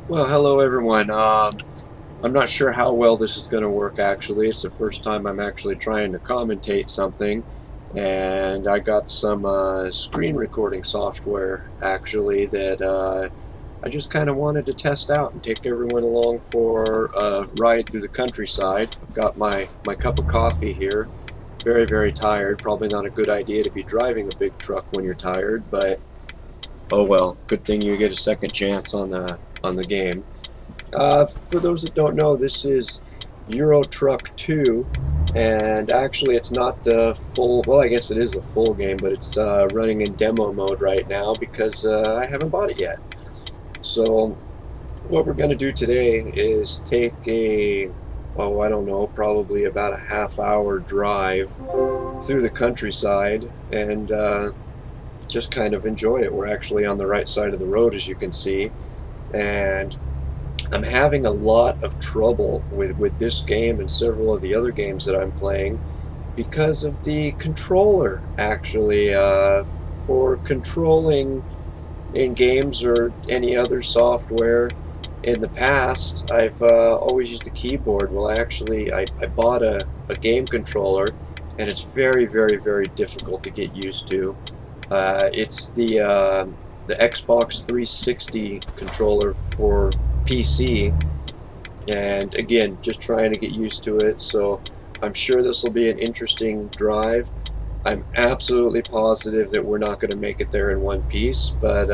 Well, hello everyone. I'm not sure how well this is going to work actually. It's the first time I'm actually trying to commentate something, and I got some screen recording software actually that I just kind of wanted to test out and take everyone along for a ride through the countryside. I've got my cup of coffee here. Very, very tired. Probably not a good idea to be driving a big truck when you're tired, but oh well. Good thing you get a second chance on the game. For those that don't know, this is Euro Truck 2, and actually it's not the full, well, I guess it is a full game, but it's running in demo mode right now because I haven't bought it yet. So what we're going to do today is take a, oh, I don't know, probably about a half-hour drive through the countryside and just kind of enjoy it. We're actually on the right side of the road, as you can see, and I'm having a lot of trouble with this game and several of the other games that I'm playing because of the controller, actually. For controlling in games or any other software in the past, I've always used a keyboard. Well, actually, I bought a game controller, and it's very, very, very difficult to get used to. It's the Xbox 360 controller for PC, and again, just trying to get used to it. So I'm sure this will be an interesting drive. I'm absolutely positive that we're not going to make it there in one piece, but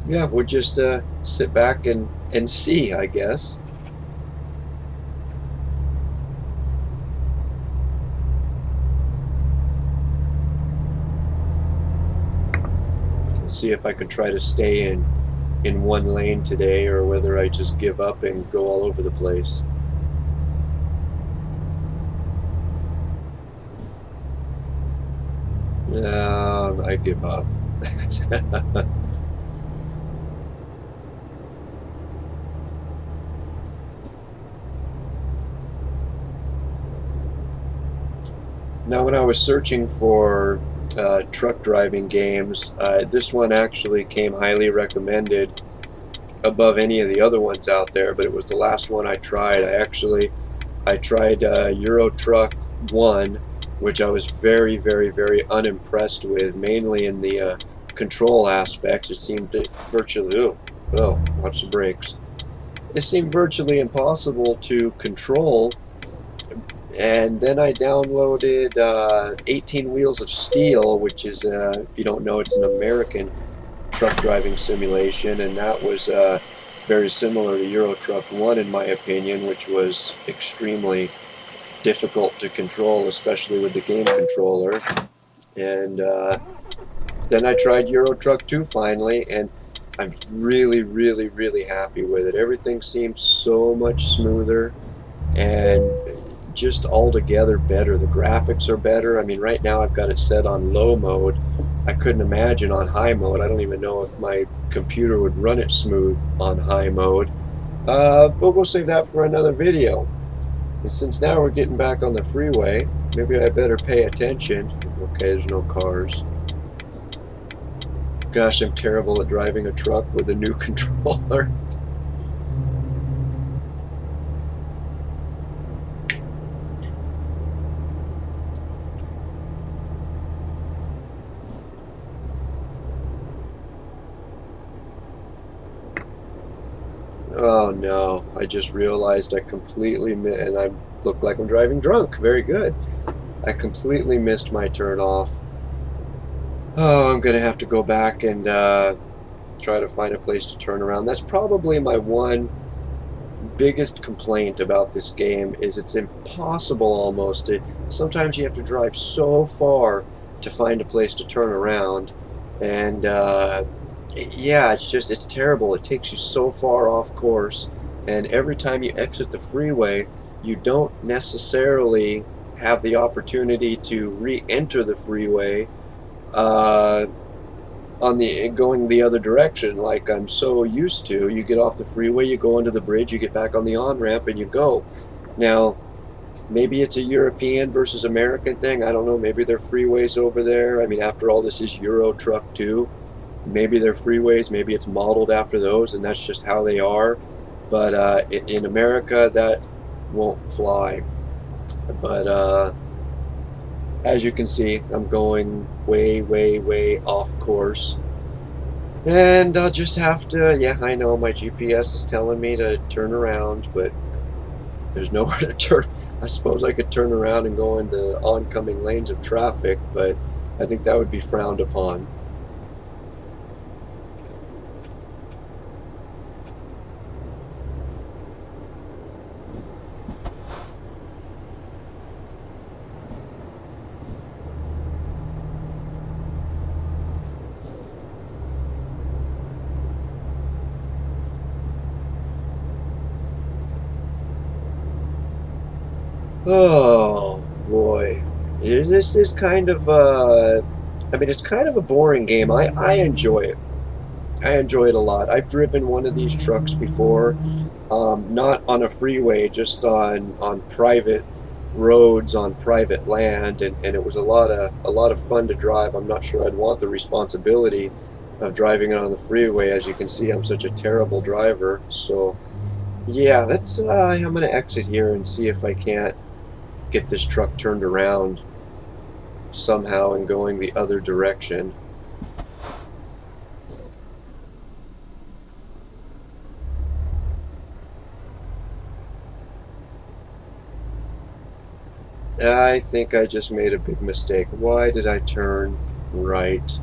yeah, we'll just sit back and see, I guess. See if I can try to stay in one lane today, or whether I just give up and go all over the place. I give up. Now, when I was searching for truck driving games, this one actually came highly recommended above any of the other ones out there, but it was the last one I tried. I tried Euro Truck 1, which I was very, very, very unimpressed with, mainly in the control aspects. It seemed to virtually, oh, watch the brakes. It seemed virtually impossible to control. And then I downloaded 18 Wheels of Steel, which is, if you don't know, it's an American truck driving simulation, and that was very similar to Euro Truck 1 in my opinion, which was extremely difficult to control, especially with the game controller. And then I tried Euro Truck 2 finally, and I'm really, really, really happy with it. Everything seems so much smoother and just altogether better. The graphics are better. I mean, right now I've got it set on low mode. I couldn't imagine on high mode. I don't even know if my computer would run it smooth on high mode. But we'll save that for another video. And since now we're getting back on the freeway, maybe I better pay attention. Okay, there's no cars. Gosh, I'm terrible at driving a truck with a new controller. Oh no, I just realized I completely and I look like I'm driving drunk. Very good. I completely missed my turn off. Oh, I'm gonna have to go back and try to find a place to turn around. That's probably my one biggest complaint about this game, is it's impossible almost. Sometimes you have to drive so far to find a place to turn around, and yeah, it's terrible. It takes you so far off course, and every time you exit the freeway, you don't necessarily have the opportunity to re-enter the freeway on the going the other direction like I'm so used to. You get off the freeway, you go under the bridge, you get back on the on-ramp, and you go. Now, maybe it's a European versus American thing. I don't know. Maybe there are freeways over there. I mean, after all, this is Euro Truck 2. Maybe they're freeways, maybe it's modeled after those, and that's just how they are. But in America, that won't fly. But as you can see, I'm going way, way, way off course. And I'll just have to, yeah, I know my GPS is telling me to turn around, but there's nowhere to turn. I suppose I could turn around and go into oncoming lanes of traffic, but I think that would be frowned upon. Oh boy, this is kind of I mean, it's kind of a boring game. I enjoy it. I enjoy it a lot. I've driven one of these trucks before, not on a freeway, just on private roads on private land, and it was a lot of fun to drive. I'm not sure I'd want the responsibility of driving it on the freeway. As you can see, I'm such a terrible driver. So yeah, that's I'm gonna exit here and see if I can't get this truck turned around somehow and going the other direction. I think I just made a big mistake. Why did I turn right?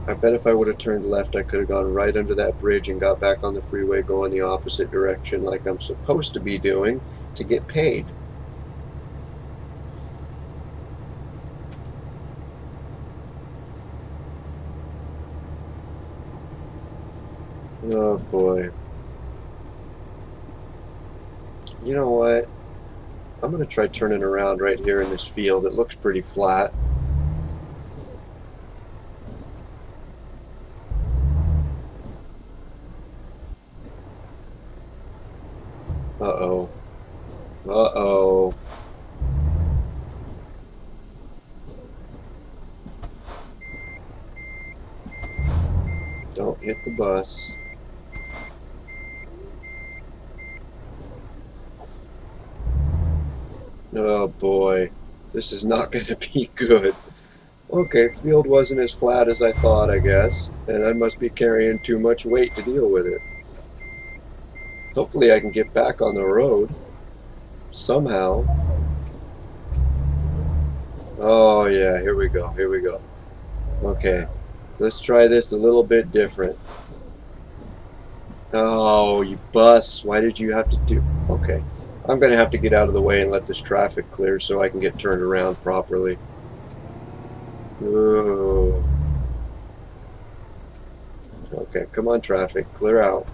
I bet if I would have turned left, I could have gone right under that bridge and got back on the freeway going the opposite direction like I'm supposed to be doing to get paid. Oh boy. You know what? I'm going to try turning around right here in this field. It looks pretty flat. Uh-oh. Uh-oh. Don't hit the bus. Oh boy. This is not going to be good. Okay, field wasn't as flat as I thought, I guess, and I must be carrying too much weight to deal with it. Hopefully I can get back on the road somehow. Oh yeah, here we go, here we go. Okay, let's try this a little bit different. Oh, you bus, why did you have to do... Okay, I'm gonna have to get out of the way and let this traffic clear so I can get turned around properly. Ooh. Okay, come on traffic, clear out.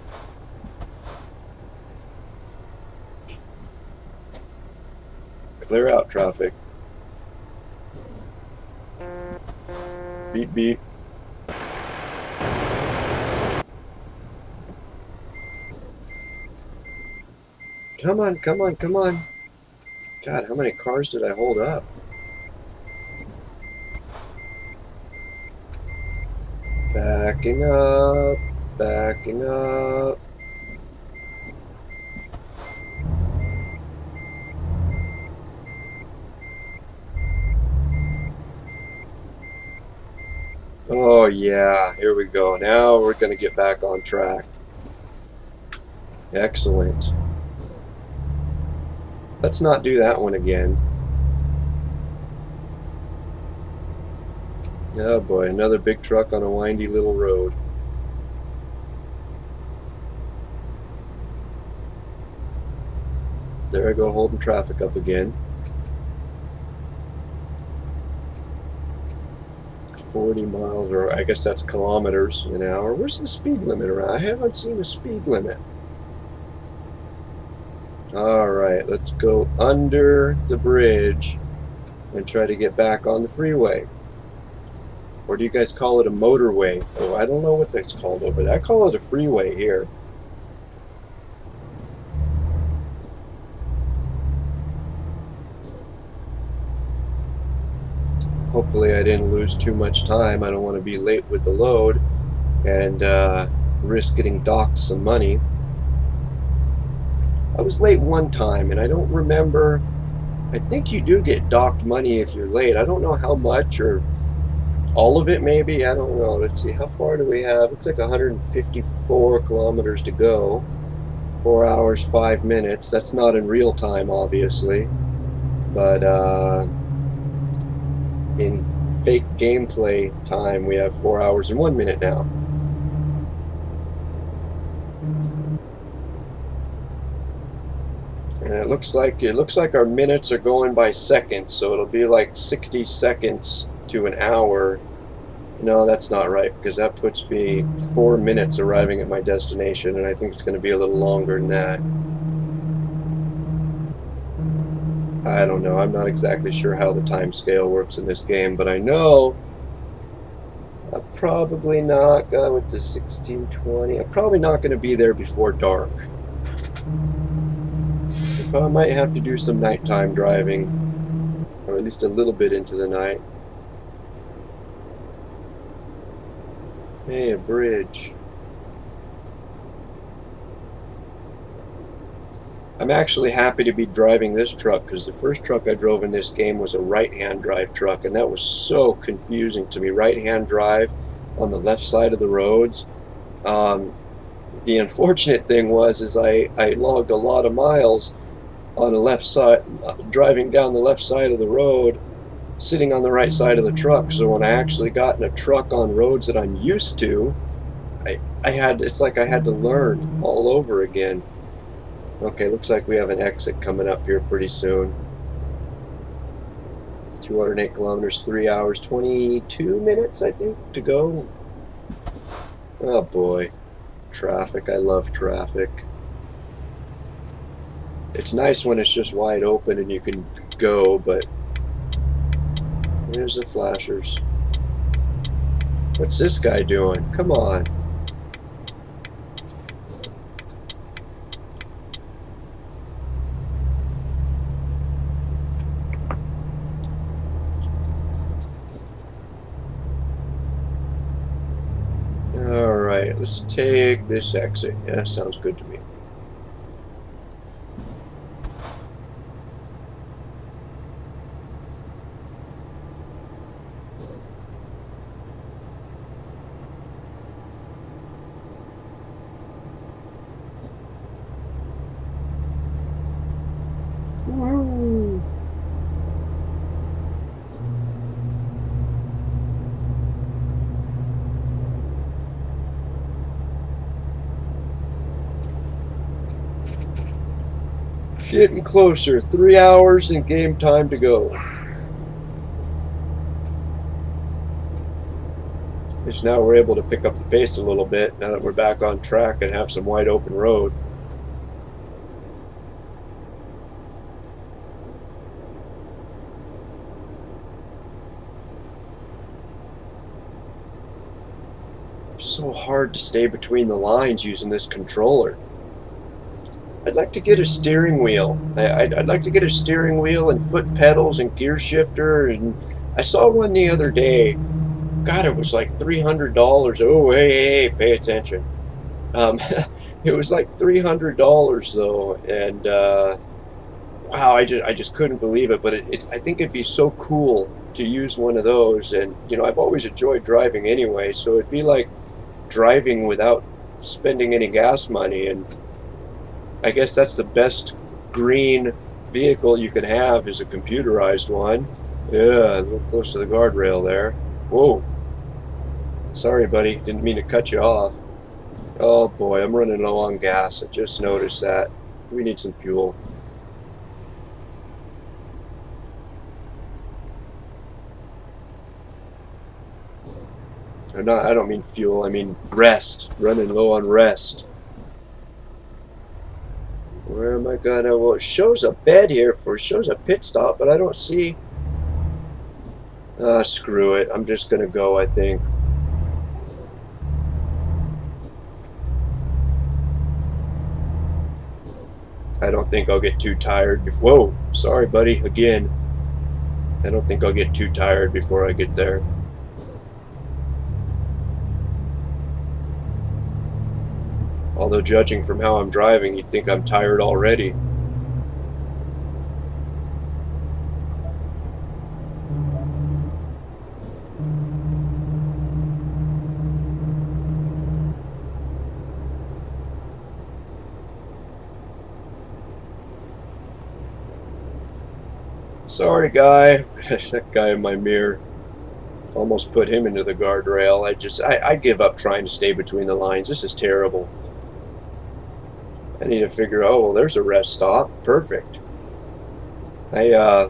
Clear out traffic. Beep beep. Come on, come on, come on. God, how many cars did I hold up? Backing up, backing up. Oh yeah, here we go. Now we're going to get back on track. Excellent. Let's not do that one again. Oh boy, another big truck on a windy little road. There I go, holding traffic up again. 40 miles, or I guess that's kilometers an hour. Where's the speed limit around? I haven't seen a speed limit. Alright, let's go under the bridge and try to get back on the freeway. Or do you guys call it a motorway? Oh, I don't know what that's called over there. I call it a freeway here. Thankfully, I didn't lose too much time. I don't want to be late with the load and risk getting docked some money. I was late one time, and I don't remember. I think you do get docked money if you're late. I don't know how much, or all of it maybe. I don't know. Let's see, how far do we have? Looks like 154 kilometers to go. 4 hours, 5 minutes. That's not in real time, obviously. But in fake gameplay time, we have 4 hours and 1 minute now. And it looks like our minutes are going by seconds, so it'll be like 60 seconds to an hour. No, that's not right, because that puts me 4 minutes arriving at my destination, and I think it's going to be a little longer than that. I don't know. I'm not exactly sure how the time scale works in this game, but I know I'm probably not going to 16:20. I'm probably not going to be there before dark. But I might have to do some nighttime driving, or at least a little bit into the night. Hey, a bridge. I'm actually happy to be driving this truck, because the first truck I drove in this game was a right-hand drive truck, and that was so confusing to me. Right-hand drive on the left side of the roads. The unfortunate thing was I logged a lot of miles on the left side, driving down the left side of the road, sitting on the right side of the truck. So when I actually got in a truck on roads that I'm used to, it's like I had to learn all over again. Okay, looks like we have an exit coming up here pretty soon. 208 kilometers, 3 hours, 22 minutes, I think, to go. Oh boy, traffic. I love traffic. It's nice when it's just wide open and you can go, but there's the flashers. What's this guy doing? Come on. Alright, let's take this exit. Yeah, sounds good to me. Woo! Getting closer. 3 hours and game time to go. Just now we're able to pick up the pace a little bit now that we're back on track and have some wide open road. So hard to stay between the lines using this controller. I'd like to get a steering wheel. I'd like to get a steering wheel and foot pedals and gear shifter. And I saw one the other day. God, it was like $300. Oh, hey, pay attention. It was like $300 though, and wow, I just couldn't believe it. But I think it'd be so cool to use one of those. And you know, I've always enjoyed driving anyway, so it'd be like driving without spending any gas money. And I guess that's the best green vehicle you can have, is a computerized one. Yeah, a little close to the guardrail there. Whoa. Sorry, buddy. Didn't mean to cut you off. Oh boy, I'm running low on gas. I just noticed that. We need some fuel. Or not, I don't mean fuel, I mean rest. Running low on rest. Where am I gonna? Well, it shows a bed here it shows a pit stop, but I don't see. Screw it. I'm just gonna go, I think. I don't think I'll get too tired. Whoa, sorry, buddy, again. I don't think I'll get too tired before I get there. Although judging from how I'm driving, you'd think I'm tired already. Sorry, guy. That guy in my mirror. Almost put him into the guardrail. I give up trying to stay between the lines. This is terrible. I need to figure, oh, well, there's a rest stop. Perfect. I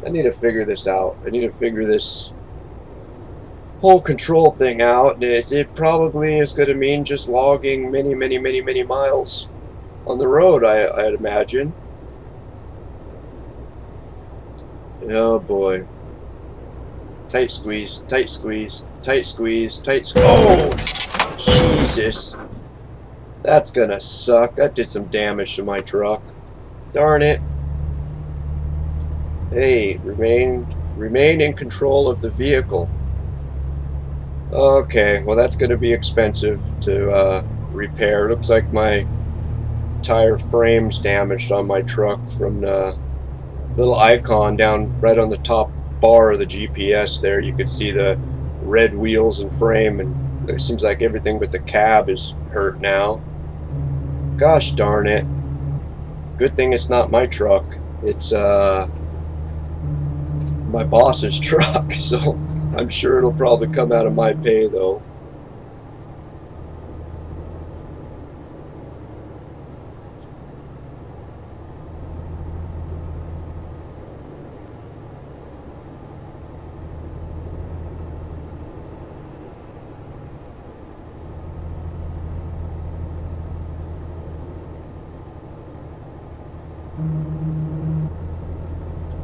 need to figure this out. I need to figure this whole control thing out. It probably is going to mean just logging many miles on the road, I'd imagine. Oh boy. Tight squeeze, tight squeeze, tight squeeze, tight squeeze. Oh! Jesus. That's gonna suck. That did some damage to my truck. Darn it. Hey, remain in control of the vehicle. Okay, well that's gonna be expensive to repair. Looks like my tire frame's damaged on my truck from the little icon down right on the top bar of the GPS there. You can see the red wheels and frame, and it seems like everything but the cab is hurt now. Gosh darn it. Good thing it's not my truck. It's my boss's truck, so I'm sure it'll probably come out of my pay though.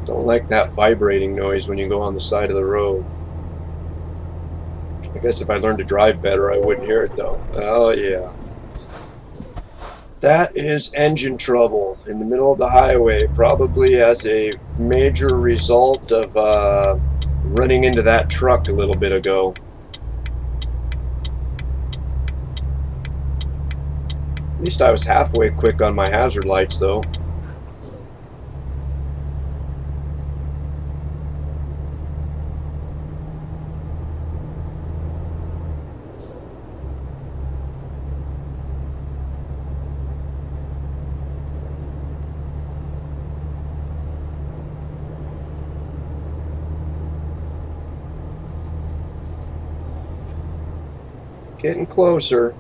Don't like that vibrating noise when you go on the side of the road. I guess if I learned to drive better, I wouldn't hear it though. Oh yeah. That is engine trouble in the middle of the highway, probably as a major result of running into that truck a little bit ago. At least I was halfway quick on my hazard lights though. Getting closer.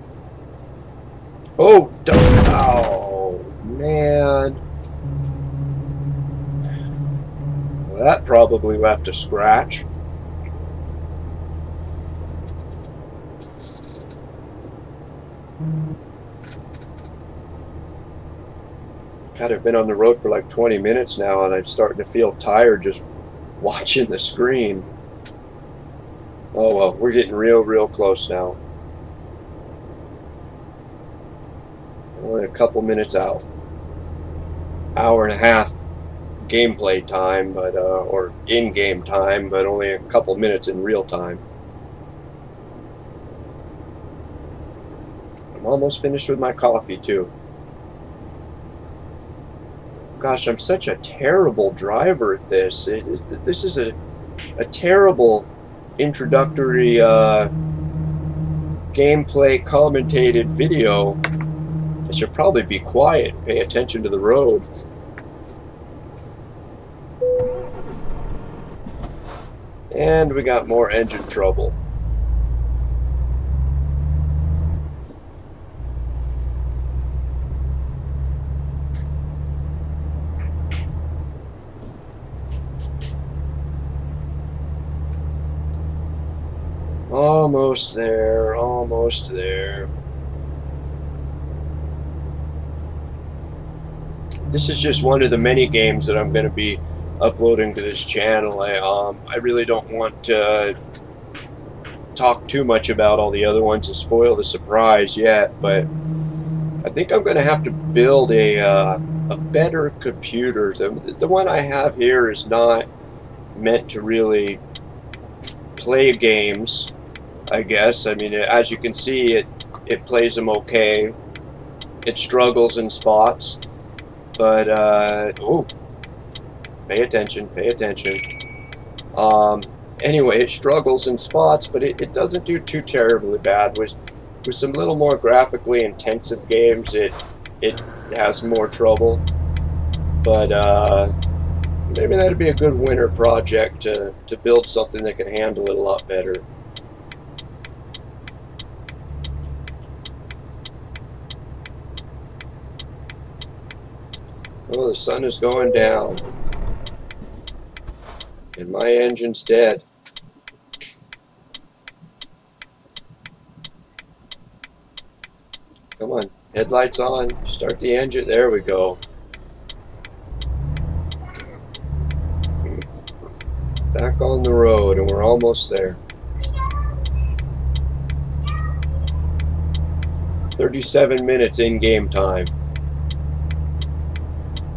Oh, oh, man. Well, that probably left a scratch. God, I've been on the road for like 20 minutes now, and I'm starting to feel tired just watching the screen. Oh well, we're getting real close now. Only a couple minutes out. Hour and a half gameplay time, but or in-game time, but only a couple minutes in real time. I'm almost finished with my coffee too. Gosh, I'm such a terrible driver at this. This is a terrible introductory gameplay commentated video. I should probably be quiet and pay attention to the road. And we got more engine trouble. Almost there, almost there. This is just one of the many games that I'm going to be uploading to this channel. I really don't want to talk too much about all the other ones and spoil the surprise yet, but I think I'm going to have to build a better computer. The one I have here is not meant to really play games, I guess. I mean, as you can see, it plays them okay. It struggles in spots, but oh, pay attention, pay attention. Anyway, it struggles in spots, but it doesn't do too terribly bad. With some little more graphically intensive games, it has more trouble. But maybe that'd be a good winter project to build something that can handle it a lot better. Oh, the sun is going down. And my engine's dead. Come on, headlights on, start the engine, there we go. Back on the road, and we're almost there. 37 minutes in game time.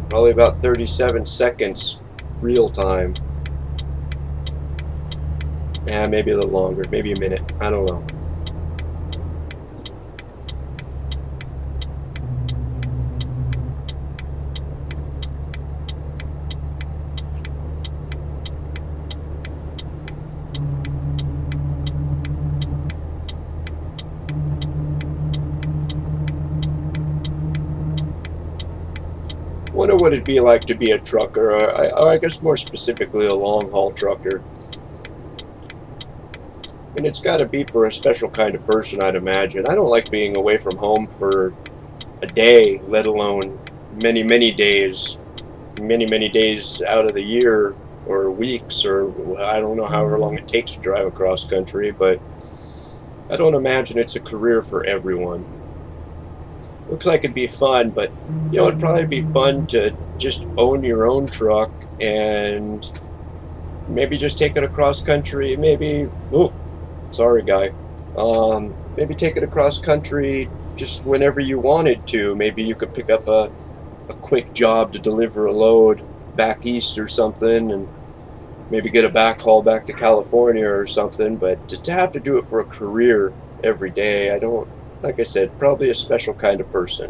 Probably about 37 seconds real time. Yeah, maybe a little longer, maybe a minute, I don't know. Wonder what it'd be like to be a trucker, or I guess more specifically a long-haul trucker. And it's got to be for a special kind of person, I'd imagine. I don't like being away from home for a day, let alone many, many days, many days out of the year, or weeks, or I don't know however long it takes to drive across country, but I don't imagine it's a career for everyone. Looks like it'd be fun, but you know, it'd probably be fun to just own your own truck and maybe just take it across country. Maybe, oh, sorry guy. Maybe take it across country just whenever you wanted to. Maybe you could pick up a quick job to deliver a load back east or something, and maybe get a backhaul back to California or something. But to have to do it for a career every day, I don't. Like I said, probably a special kind of person.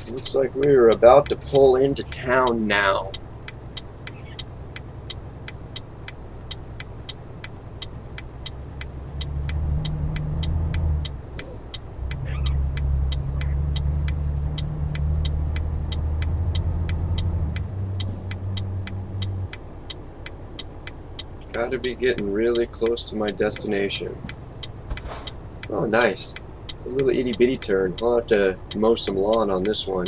Looks like we are about to pull into town now. Gotta be getting really close to my destination. Oh, nice. A little itty bitty turn. I'll have to mow some lawn on this one.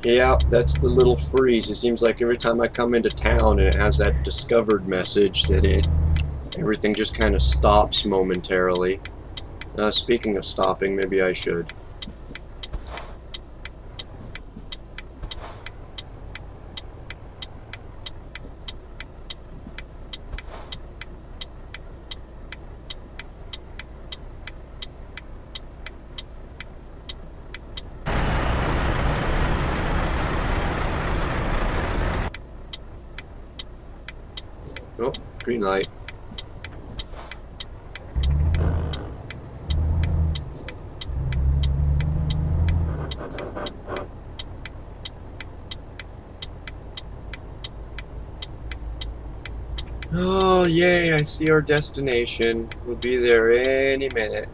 Yeah, that's the little freeze. It seems like every time I come into town and it has that discovered message that everything just kind of stops momentarily. Speaking of stopping, maybe I should. Oh, green light. Oh, yay, I see our destination. We'll be there any minute.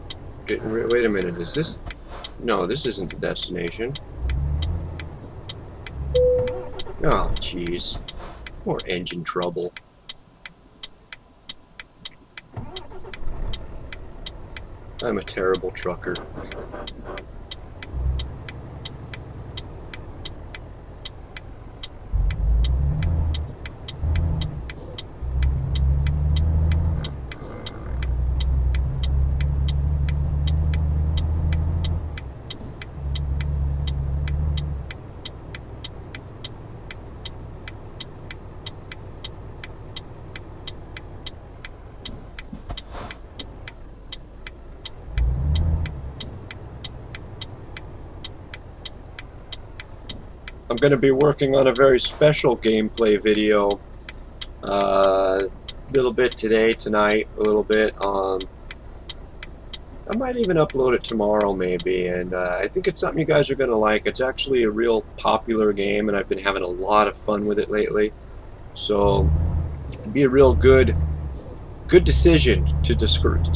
Wait a minute, is this... No, this isn't the destination. Oh, jeez. More engine trouble. I'm a terrible trucker. going to be working on a very special gameplay video a little bit today, tonight, a little bit. I might even upload it tomorrow maybe, and I think it's something you guys are going to like. It's actually a real popular game, and I've been having a lot of fun with it lately. So it'd be a real good decision to describe.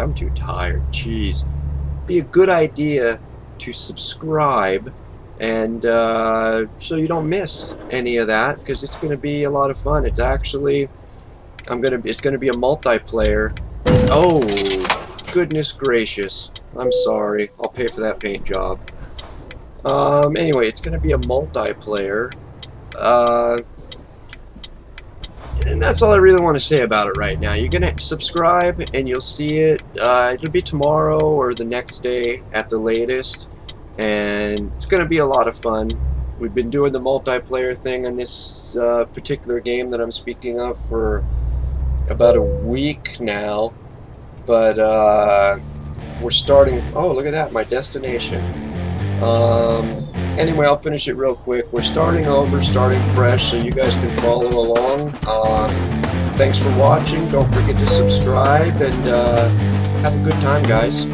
I'm too tired. Jeez. Be a good idea to subscribe, and so you don't miss any of that, because it's going to be a lot of fun. It's actually it's going to be a multiplayer. Oh, goodness gracious. I'm sorry. I'll pay for that paint job. Anyway, it's going to be a multiplayer. And that's all I really want to say about it right now. You're going to subscribe and you'll see it. It'll be tomorrow or the next day at the latest. And it's going to be a lot of fun. We've been doing the multiplayer thing on this particular game that I'm speaking of for about a week now. But we're starting. Oh, look at that, my destination. Anyway, I'll finish it real quick. We're starting over, starting fresh, so you guys can follow along. Thanks for watching. Don't forget to subscribe, and have a good time, guys.